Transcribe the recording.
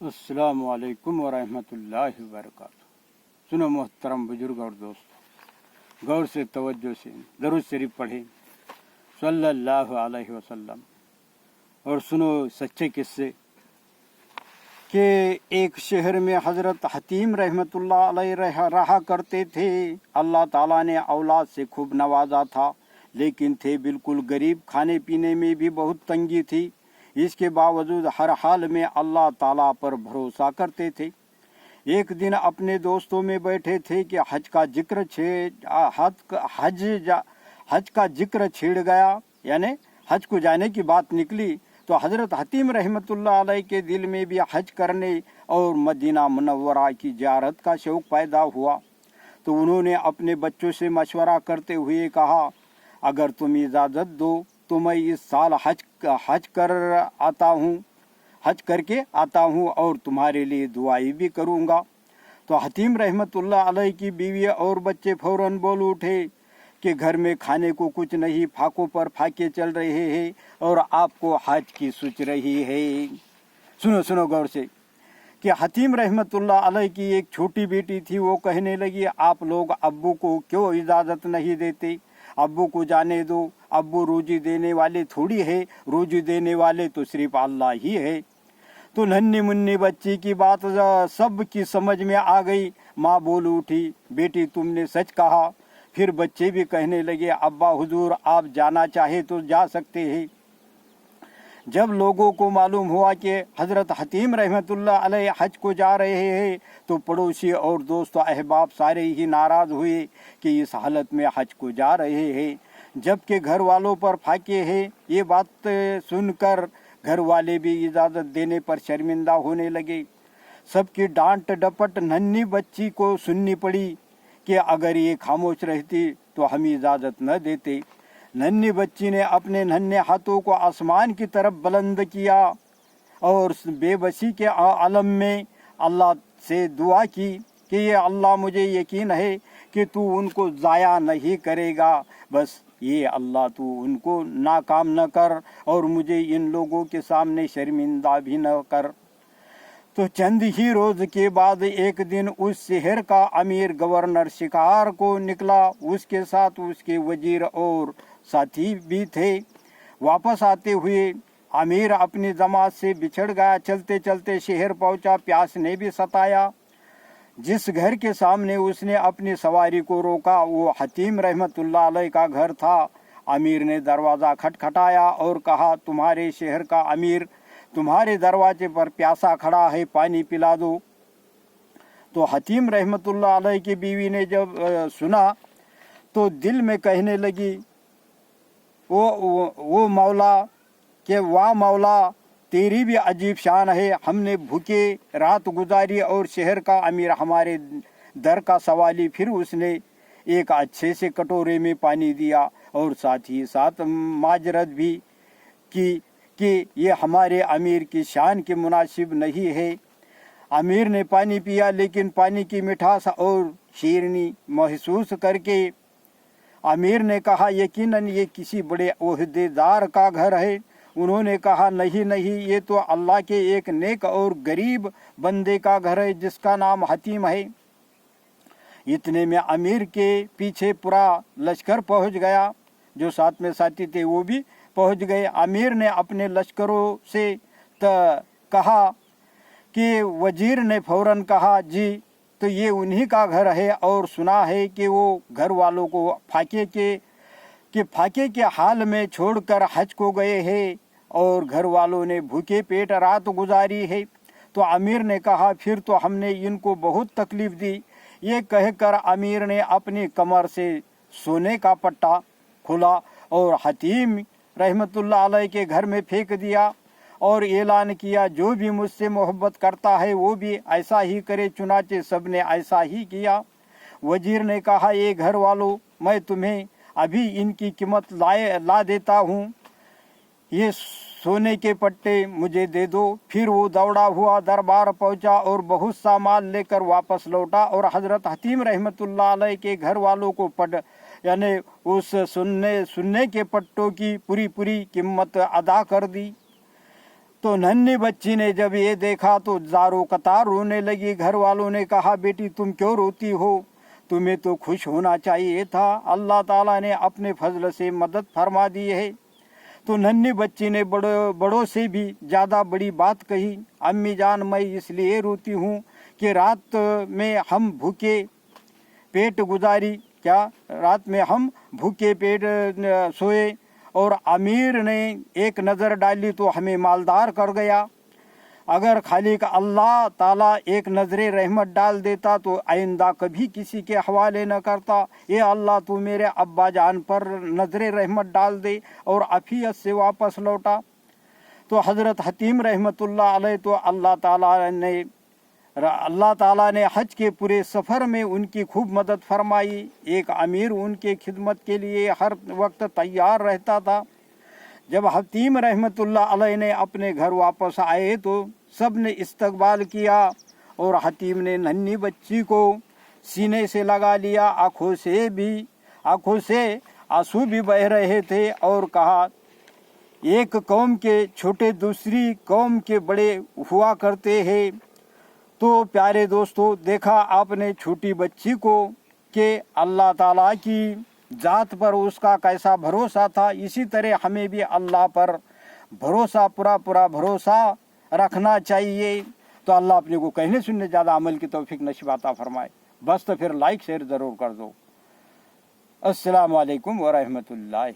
अस्सलामु अलैकुम वरहमतुल्लाहि वबरकातुहू। सुनो मोहतरम बुजुर्ग और दोस्तों, गौर से तवज्जो से दरूद शरीफ पढ़ें सल्लल्लाहु अलैहि वसल्लम। और सुनो सच्चे किस्से कि एक शहर में हज़रत हतीम रहमतुल्लाह अलैह रहा करते थे। अल्लाह ताला ने औलाद से खूब नवाजा था, लेकिन थे बिल्कुल गरीब, खाने पीने में भी बहुत तंगी थी। इसके बावजूद हर हाल में अल्लाह ताला पर भरोसा करते थे। एक दिन अपने दोस्तों में बैठे थे कि हज का जिक्र छिड़ गया, यानी हज को जाने की बात निकली। तो हज़रत हतीम रहमतुल्लाह अलैह के दिल में भी हज करने और मदीना मुनव्वरा की ज़ियारत का शौक़ पैदा हुआ। तो उन्होंने अपने बच्चों से मशवरा करते हुए कहा, अगर तुम इजाज़त दो तो मैं इस साल हज करके आता हूँ और तुम्हारे लिए दुआई भी करूँगा। तो हतीम रहमतुल्लाह अलैह की बीवी और बच्चे फौरन बोल उठे कि घर में खाने को कुछ नहीं, फाकों पर फाके चल रहे हैं और आपको हज की सोच रही है। सुनो गौर से कि हतीम रहमतुल्लाह अलैह की एक छोटी बेटी थी। वो कहने लगी, आप लोग अब्बू को क्यों इजाज़त नहीं देते? अब्बू को जाने दो, अब्बू रोजी देने वाले थोड़ी है, रोजी देने वाले तो सिर्फ अल्लाह ही है। तो नन्ही मुन्नी बच्ची की बात सब की समझ में आ गई। माँ बोल उठी, बेटी तुमने सच कहा। फिर बच्चे भी कहने लगे, अब्बा हुजूर आप जाना चाहे तो जा सकते हैं। जब लोगों को मालूम हुआ कि हज़रत हतीम रहमतुल्लाह अलैह हज को जा रहे हैं, तो पड़ोसी और दोस्त अहबाब सारे ही नाराज़ हुए कि इस हालत में हज को जा रहे हैं, जबकि घर वालों पर फाके हैं। ये बात सुनकर घर वाले भी इजाज़त देने पर शर्मिंदा होने लगे। सबकी डांट डपट नन्ही बच्ची को सुननी पड़ी कि अगर ये खामोश रहती तो हम इजाज़त न देते। नन्ही बच्ची ने अपने नन्हे हाथों को आसमान की तरफ बुलंद किया और बेबसी के आलम में अल्लाह से दुआ की कि ये अल्लाह, मुझे यकीन है कि तू उनको ज़ाया नहीं करेगा, बस ये अल्लाह तू उनको नाकाम न कर और मुझे इन लोगों के सामने शर्मिंदा भी न कर। तो चंद ही रोज़ के बाद एक दिन उस शहर का अमीर गवर्नर शिकार को निकला। उसके साथ उसके वजीर और साथी भी थे। वापस आते हुए अमीर अपनी जमात से बिछड़ गया। चलते चलते शहर पहुंचा, प्यास ने भी सताया। जिस घर के सामने उसने अपनी सवारी को रोका, वो हतीम रहमतुल्लाह अलैह का घर था। अमीर ने दरवाज़ा खटखटाया और कहा, तुम्हारे शहर का अमीर तुम्हारे दरवाजे पर प्यासा खड़ा है, पानी पिला दो। तो हतीम रहमतुल्लाह अलैह की बीवी ने जब सुना तो दिल में कहने लगी, वो मौला के वाह मौला, तेरी भी अजीब शान है। हमने भूखे रात गुजारी और शहर का अमीर हमारे दर का सवाली। फिर उसने एक अच्छे से कटोरे में पानी दिया और साथ ही साथ माजरत भी की कि ये हमारे अमीर की शान के मुनासिब नहीं है। अमीर ने पानी पिया, लेकिन पानी की मिठास और शीरनी महसूस करके अमीर ने कहा, यकीनन ये किसी बड़े ओहदेदार का घर है। उन्होंने कहा, नहीं, ये तो अल्लाह के एक नेक और गरीब बंदे का घर है जिसका नाम हतीम है। इतने में अमीर के पीछे पूरा लश्कर पहुंच गया। जो साथ में साथी थे वो भी पहुंच गए। अमीर ने अपने लश्करों से कहा कि वजीर ने फौरन कहा, जी तो ये उन्हीं का घर है और सुना है कि वो घर वालों को फाके के हाल में छोड़कर हज को गए हैं और घर वालों ने भूखे पेट रात गुजारी है। तो अमीर ने कहा, फिर तो हमने इनको बहुत तकलीफ़ दी। ये कहकर अमीर ने अपनी कमर से सोने का पट्टा खोला और हतीम रहमतुल्लाह अलैह के घर में फेंक दिया और ऐलान किया, जो भी मुझसे मोहब्बत करता है वो भी ऐसा ही करे। चुनाचे सब ने ऐसा ही किया। वजीर ने कहा, ये घर वालों, मैं तुम्हें अभी इनकी कीमत ला देता हूँ, ये सोने के पट्टे मुझे दे दो। फिर वो दौड़ा हुआ दरबार पहुँचा और बहुत सा माल लेकर वापस लौटा और हज़रत हतीम रहमतुल्लाह अलैह के घर वालों को यानी उस सुनने के पट्टों की पूरी कीमत अदा कर दी। تو ننھی بچی نے جب یہ دیکھا تو زاروں قطار رونے لگی. گھر والوں نے کہا بیٹی تم کیوں روتی ہو, تمہیں تو خوش ہونا چاہیے تھا, اللہ تعالیٰ نے اپنے فضل سے مدد فرما دی ہے. تو ننھی بچی نے بڑوں سے بھی زیادہ بڑی بات کہی, امی جان میں اس لیے روتی ہوں کہ رات میں ہم بھوکے پیٹ گزاری, کیا رات میں ہم بھوکے پیٹ سوئے اور امیر نے ایک نظر ڈالی تو ہمیں مالدار کر گیا. اگر خالق اللہ تعالیٰ ایک نظر رحمت ڈال دیتا تو آئندہ کبھی کسی کے حوالے نہ کرتا. اے اللہ تو میرے ابا جان پر نظر رحمت ڈال دے اور عافیت سے واپس لوٹا. تو حضرت حتیم رحمت اللہ علیہ تو اللہ تعالیٰ نے حج کے پورے سفر میں ان کی خوب مدد فرمائی. ایک امیر ان کے خدمت کے لیے ہر وقت تیار رہتا تھا. جب حتیم رحمت اللہ علیہ نے اپنے گھر واپس آئے تو سب نے استقبال کیا اور حتیم نے ننھی بچی کو سینے سے لگا لیا. آنکھوں سے آنسو بھی بہہ رہے تھے اور کہا ایک قوم کے چھوٹے دوسری قوم کے بڑے ہوا کرتے ہیں. تو پیارے دوستو, دیکھا آپ نے چھوٹی بچی کو کہ اللہ تعالیٰ کی ذات پر اس کا کیسا بھروسہ تھا. اسی طرح ہمیں بھی اللہ پر بھروسہ پورا بھروسہ رکھنا چاہیے. تو اللہ اپنے کو کہنے سننے زیادہ عمل کی توفیق نصیب عطا فرمائے. بس تو پھر لائک شیئر ضرور کر دو. السلام علیکم ورحمۃ اللہ.